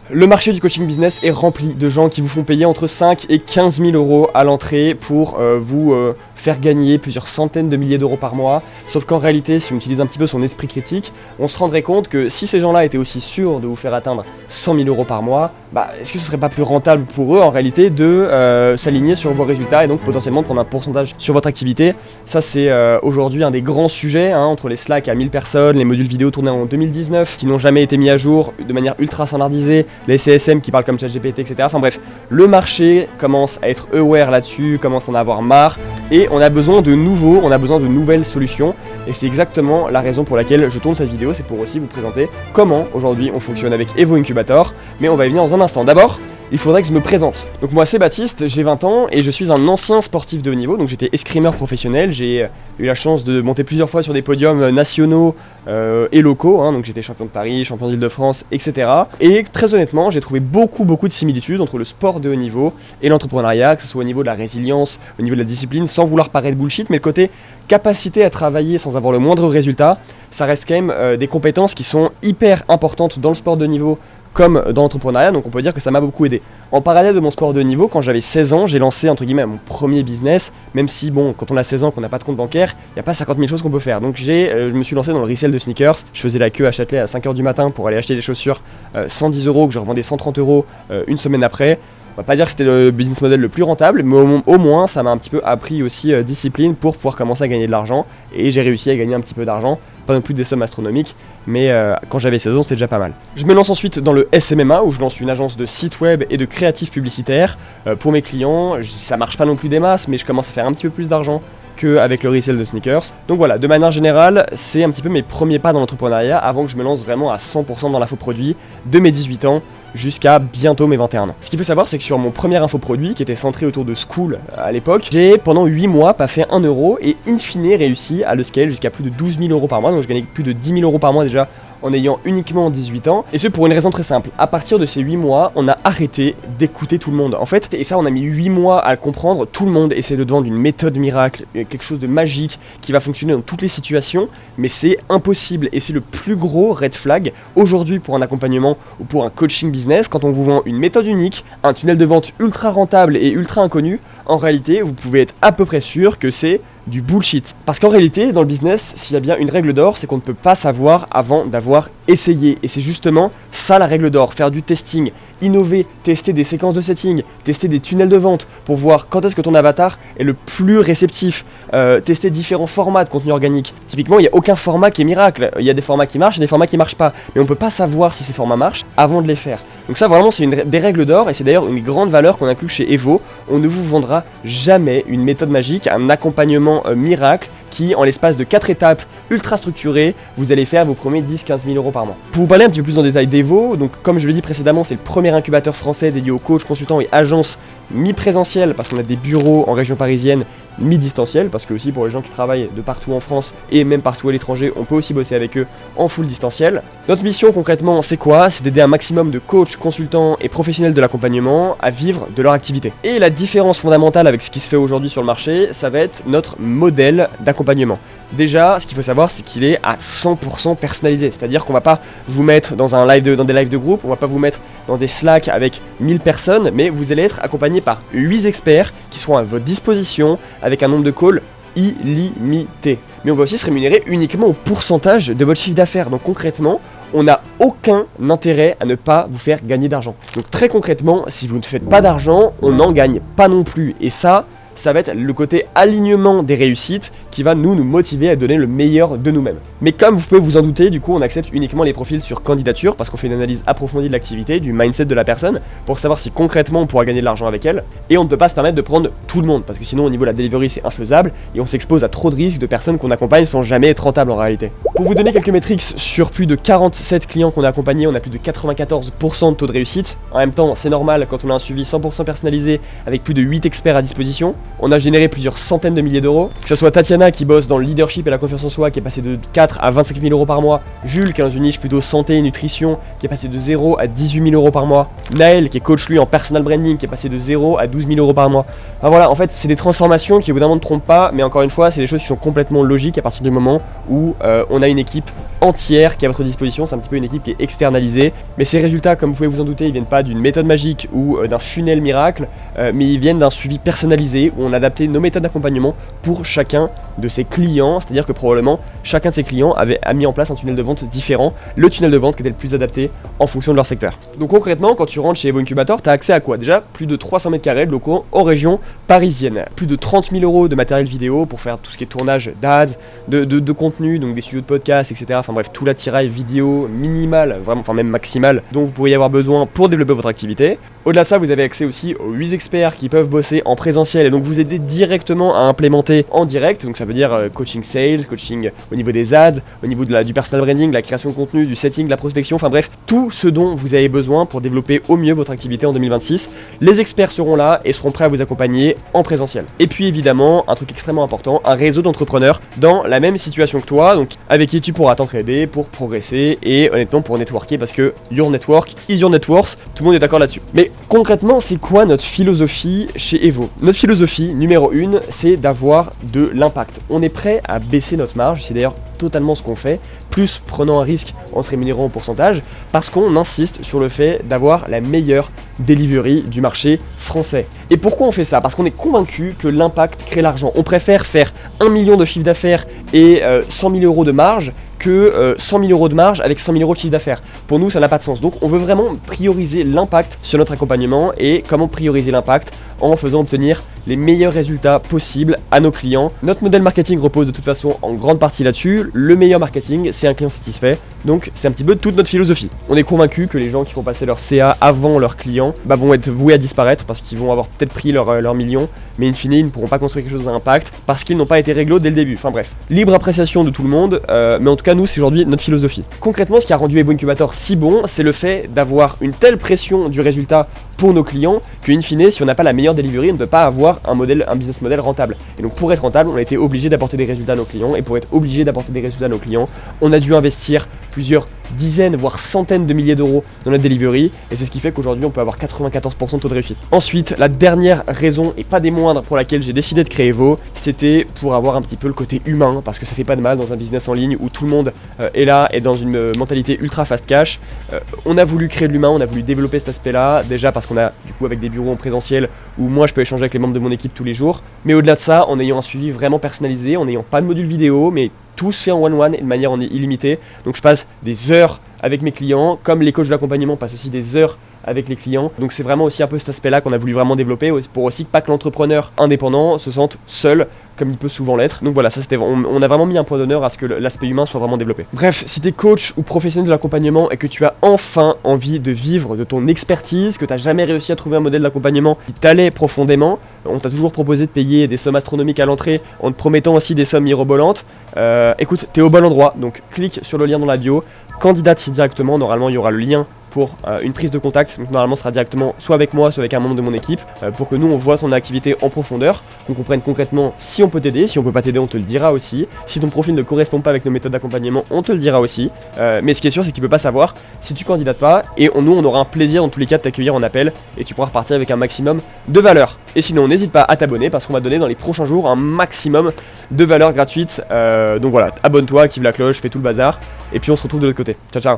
Le marché du coaching business est rempli de gens qui vous font payer entre 5 et 15 000 euros à l'entrée pour vous faire gagner plusieurs centaines de milliers d'euros par mois. Sauf qu'en réalité, si on utilise un petit peu son esprit critique, on se rendrait compte que si ces gens-là étaient aussi sûrs de vous faire atteindre 100 000 euros par mois, est-ce que ce serait pas plus rentable pour eux en réalité de s'aligner sur vos résultats et donc potentiellement de prendre un pourcentage sur votre activité? Ça c'est aujourd'hui un des grands sujets, entre les Slack à 1000 personnes, les modules vidéo tournés en 2019 qui n'ont jamais été mis à jour de manière ultra standardisée, les CSM qui parlent comme ChatGPT, etc. Enfin bref, le marché commence à être aware là-dessus, commence à en avoir marre et on a besoin de nouveaux, on a besoin de nouvelles solutions et c'est exactement la raison pour laquelle je tourne cette vidéo, c'est pour aussi vous présenter comment aujourd'hui on fonctionne avec Evo Incubator, mais on va y venir dans un instant. D'abord, il faudrait que je me présente. Donc moi c'est Baptiste, j'ai 20 ans et je suis un ancien sportif de haut niveau, donc j'étais escrimeur professionnel, j'ai eu la chance de monter plusieurs fois sur des podiums nationaux et locaux, donc j'étais champion de Paris, champion d'Île-de-France, etc. Et très honnêtement, j'ai trouvé beaucoup de similitudes entre le sport de haut niveau et l'entrepreneuriat, que ce soit au niveau de la résilience, au niveau de la discipline, sans vouloir paraître bullshit, mais le côté capacité à travailler sans avoir le moindre résultat, ça reste quand même des compétences qui sont hyper importantes dans le sport de haut niveau comme dans l'entrepreneuriat, donc on peut dire que ça m'a beaucoup aidé. En parallèle de mon sport de haut niveau, quand j'avais 16 ans, j'ai lancé entre guillemets mon premier business, même si quand on a 16 ans, qu'on n'a pas de compte bancaire, il n'y a pas 50 000 choses qu'on peut faire. Donc je me suis lancé dans le resell de sneakers, je faisais la queue à Châtelet à 5h du matin pour aller acheter des chaussures 110 euros que je revendais 130 euros une semaine après. On va pas dire que c'était le business model le plus rentable, mais au moins ça m'a un petit peu appris aussi discipline pour pouvoir commencer à gagner de l'argent, et j'ai réussi à gagner un petit peu d'argent, pas non plus des sommes astronomiques, mais quand j'avais 16 ans c'était déjà pas mal. Je me lance ensuite dans le SMMA où je lance une agence de site web et de créatifs publicitaires pour mes clients. Ça marche pas non plus des masses, mais je commence à faire un petit peu plus d'argent qu'avec le resell de sneakers. Donc voilà, de manière générale, c'est un petit peu mes premiers pas dans l'entrepreneuriat avant que je me lance vraiment à 100% dans l'infoproduit de mes 18 ans jusqu'à bientôt mes 21 ans. Ce qu'il faut savoir, c'est que sur mon premier infoproduit, qui était centré autour de School à l'époque, j'ai pendant 8 mois pas fait 1 euro et in fine réussi à le scale jusqu'à plus de 12 000 euros par mois, donc je gagnais plus de 10 000 euros par mois déjà en ayant uniquement 18 ans, et ce pour une raison très simple. À partir de ces 8 mois, on a arrêté d'écouter tout le monde. En fait, et ça on a mis 8 mois à le comprendre, tout le monde essaie de te vendre une méthode miracle, quelque chose de magique qui va fonctionner dans toutes les situations, mais c'est impossible et c'est le plus gros red flag aujourd'hui pour un accompagnement ou pour un coaching business. Quand on vous vend une méthode unique, un tunnel de vente ultra rentable et ultra inconnu, en réalité vous pouvez être à peu près sûr que c'est du bullshit. Parce qu'en réalité, dans le business, s'il y a bien une règle d'or, c'est qu'on ne peut pas savoir avant d'avoir essayé. Et c'est justement ça la règle d'or, faire du testing, innover, tester des séquences de setting, tester des tunnels de vente pour voir quand est-ce que ton avatar est le plus réceptif, tester différents formats de contenu organique. Typiquement, il n'y a aucun format qui est miracle. Il y a des formats qui marchent et des formats qui marchent pas. Mais on ne peut pas savoir si ces formats marchent avant de les faire. Donc ça, vraiment, c'est des règles d'or et c'est d'ailleurs une grande valeur qu'on inclut chez Evo. On ne vous vendra jamais une méthode magique, un accompagnement miracle qui, en l'espace de 4 étapes ultra structurées, vous allez faire vos premiers 10-15 000 euros par mois. Pour vous parler un petit peu plus en détail d'Evo, donc comme je l'ai dit précédemment, c'est le premier incubateur français dédié aux coachs, consultants et agences mi-présentiel parce qu'on a des bureaux en région parisienne, mi-distanciel parce que aussi pour les gens qui travaillent de partout en France et même partout à l'étranger, on peut aussi bosser avec eux en full distanciel. Notre mission concrètement c'est quoi? C'est d'aider un maximum de coachs, consultants et professionnels de l'accompagnement à vivre de leur activité. Et la différence fondamentale avec ce qui se fait aujourd'hui sur le marché, ça va être notre modèle d'accompagnement. Déjà, ce qu'il faut savoir, c'est qu'il est à 100% personnalisé, c'est-à-dire qu'on va pas vous mettre dans des lives de groupe, on va pas vous mettre dans des Slack avec 1000 personnes, mais vous allez être accompagné par 8 experts qui seront à votre disposition avec un nombre de calls illimité. Mais on va aussi se rémunérer uniquement au pourcentage de votre chiffre d'affaires. Donc concrètement, on n'a aucun intérêt à ne pas vous faire gagner d'argent. Donc très concrètement, si vous ne faites pas d'argent, on n'en gagne pas non plus. Et ça va être le côté alignement des réussites qui va nous motiver à donner le meilleur de nous-mêmes. Mais comme vous pouvez vous en douter, du coup on accepte uniquement les profils sur candidature parce qu'on fait une analyse approfondie de l'activité, du mindset de la personne pour savoir si concrètement on pourra gagner de l'argent avec elle, et on ne peut pas se permettre de prendre tout le monde parce que sinon au niveau de la delivery c'est infaisable et on s'expose à trop de risques de personnes qu'on accompagne sans jamais être rentable en réalité. Pour vous donner quelques métriques, sur plus de 47 clients qu'on a accompagnés, on a plus de 94% de taux de réussite. En même temps c'est normal quand on a un suivi 100% personnalisé avec plus de 8 experts à disposition. On a généré plusieurs centaines de milliers d'euros. Que ce soit Tatiana qui bosse dans le leadership et la confiance en soi qui est passé de 4 à 25 000 euros par mois, Jules qui est dans une niche plutôt santé et nutrition qui est passé de 0 à 18 000 euros par mois, Naël qui est coach lui en personal branding qui est passé de 0 à 12 000 euros par mois. Enfin voilà, en fait c'est des transformations qui au bout d'un moment ne trompent pas, mais encore une fois c'est des choses qui sont complètement logiques à partir du moment où on a une équipe entière qui est à votre disposition, c'est un petit peu une équipe qui est externalisée, mais ces résultats, comme vous pouvez vous en douter, ils viennent pas d'une méthode magique ou d'un funnel miracle, mais ils viennent d'un suivi personnalisé où on a adapté nos méthodes d'accompagnement pour chacun de ses clients, c'est-à-dire que probablement chacun de ses clients a mis en place un tunnel de vente différent, le tunnel de vente qui était le plus adapté en fonction de leur secteur. Donc concrètement, quand tu rentres chez Evo Incubator, tu as accès à quoi? Déjà, plus de 300 mètres carrés de locaux en région parisienne, plus de 30 000 € de matériel vidéo pour faire tout ce qui est tournage d'ads, de contenu, donc des studios de podcast, etc. Enfin bref, tout l'attirail vidéo minimal, vraiment, enfin même maximal, dont vous pourriez avoir besoin pour développer votre activité. Au-delà de ça, vous avez accès aussi aux 8 experts qui peuvent bosser en présentiel et donc vous aider directement à implémenter en direct. Donc ça veut dire coaching sales, coaching au niveau des ads, au niveau du personal branding, la création de contenu, du setting, de la prospection, enfin bref, tout ce dont vous avez besoin pour développer au mieux votre activité en 2026. Les experts seront là et seront prêts à vous accompagner en présentiel. Et puis évidemment, un truc extrêmement important, un réseau d'entrepreneurs dans la même situation que toi, donc avec qui tu pourras t'entraider pour progresser et honnêtement pour networker parce que your network is your net worth, tout le monde est d'accord là-dessus. Mais concrètement, c'est quoi notre philosophie chez Evo? Notre philosophie numéro 1, c'est d'avoir de l'impact. On est prêt à baisser notre marge, c'est d'ailleurs totalement ce qu'on fait, plus prenant un risque en se rémunérant au pourcentage, parce qu'on insiste sur le fait d'avoir la meilleure delivery du marché français. Et pourquoi on fait ça? Parce qu'on est convaincu que l'impact crée l'argent. On préfère faire 1 million de chiffre d'affaires et 100 000 € de marge que 100 000 € de marge avec 100 000 € de chiffre d'affaires. Pour nous, ça n'a pas de sens. Donc on veut vraiment prioriser l'impact sur notre accompagnement. Et comment prioriser l'impact? En faisant obtenir les meilleurs résultats possibles à nos clients. Notre modèle marketing repose de toute façon en grande partie là-dessus. Le meilleur marketing, c'est un client satisfait. Donc c'est un petit peu toute notre philosophie. On est convaincu que les gens qui font passer leur CA avant leurs clients vont être voués à disparaître parce qu'ils vont avoir peut-être pris leur million, mais in fine ils ne pourront pas construire quelque chose d'impact parce qu'ils n'ont pas été réglo dès le début. Enfin bref, libre appréciation de tout le monde, mais en tout cas nous c'est aujourd'hui notre philosophie. Concrètement, ce qui a rendu Evo Incubator si bon, c'est le fait d'avoir une telle pression du résultat pour nos clients que in fine, si on n'a pas la meilleure delivery, on ne peut pas avoir un business model rentable. Et donc pour être rentable, on a été obligé d'apporter des résultats à nos clients, et pour être obligé d'apporter des résultats à nos clients, on a dû investir plusieurs dizaines voire centaines de milliers d'euros dans notre delivery, et c'est ce qui fait qu'aujourd'hui on peut avoir 94% de taux de réussite. Ensuite, la dernière raison et pas des moindres pour laquelle j'ai décidé de créer Evo, c'était pour avoir un petit peu le côté humain, parce que ça fait pas de mal dans un business en ligne où tout le monde est là et dans une mentalité ultra fast cash. On a voulu créer de l'humain, on a voulu développer cet aspect là, déjà parce qu'on a du coup avec des bureaux en présentiel où moi je peux échanger avec les membres de mon équipe tous les jours, mais au-delà de ça, en ayant un suivi vraiment personnalisé, en n'ayant pas de module vidéo, mais tout se fait en one-one et de manière illimitée. Donc je passe des heures avec mes clients, comme les coachs d'accompagnement passent aussi des heures avec les clients. Donc c'est vraiment aussi un peu cet aspect-là qu'on a voulu vraiment développer pour aussi pas que l'entrepreneur indépendant se sente seul comme il peut souvent l'être. Donc voilà, ça c'était, on a vraiment mis un point d'honneur à ce que l'aspect humain soit vraiment développé. Bref, si t'es coach ou professionnel de l'accompagnement et que tu as enfin envie de vivre de ton expertise, que t'as jamais réussi à trouver un modèle d'accompagnement qui t'allait profondément, on t'a toujours proposé de payer des sommes astronomiques à l'entrée en te promettant aussi des sommes mirobolantes, écoute, t'es au bon endroit, donc clique sur le lien dans la bio, candidate directement, normalement il y aura le lien pour une prise de contact, donc normalement ce sera directement soit avec moi, soit avec un membre de mon équipe, pour que nous on voit ton activité en profondeur, qu'on comprenne concrètement si on peut t'aider, si on peut pas t'aider on te le dira aussi, si ton profil ne correspond pas avec nos méthodes d'accompagnement on te le dira aussi, mais ce qui est sûr c'est que tu peux pas savoir si tu candidates pas, et nous on aura un plaisir dans tous les cas de t'accueillir en appel, et tu pourras repartir avec un maximum de valeur. Et sinon n'hésite pas à t'abonner parce qu'on va donner dans les prochains jours un maximum de valeur gratuite, donc voilà, abonne-toi, active la cloche, fais tout le bazar, et puis on se retrouve de l'autre côté. Ciao ciao.